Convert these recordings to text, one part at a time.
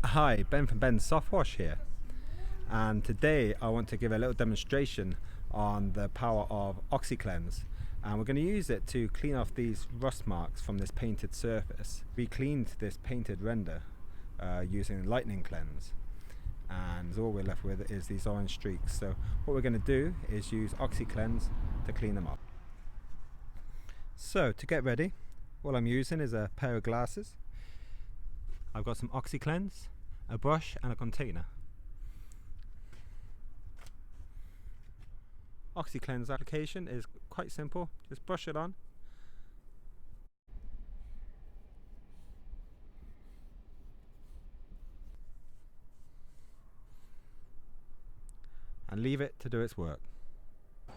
Hi, Ben from Benz Softwash here, and today I want to give a little demonstration on the power of OxyCleanse, and we're going to use it to clean off these rust marks from this painted surface. We cleaned this painted render using lightning cleanse, and all we're left with is these orange streaks. So what we're going to do is use OxyCleanse to clean them off. So to get ready, all I'm using is a pair of glasses. I've got some OxyCleanse, a brush and a container. OxyCleanse application is quite simple, just brush it on. And leave it to do its work.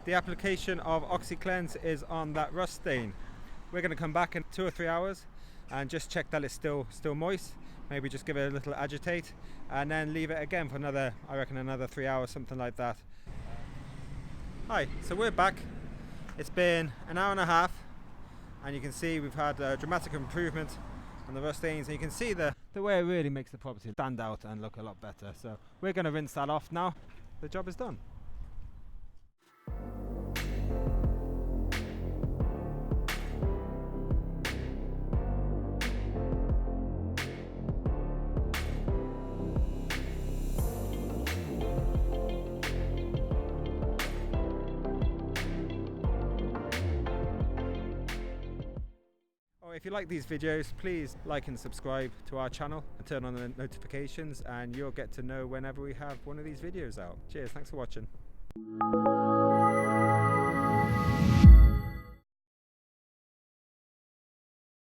The application of OxyCleanse is on that rust stain. We're going to come back in 2 or 3 hours and just check that it's still moist. Maybe just give it a little agitate and then leave it again for another, I reckon another 3 hours, something like that. Hi, so we're back. It's been an hour and a half and you can see we've had a dramatic improvement on the rust stains, and you can see the way it really makes the property stand out and look a lot better. So we're going to rinse that off now. The job is done. If you like these videos, please like and subscribe to our channel and turn on the notifications, and you'll get to know whenever we have one of these videos out. Cheers, thanks for watching.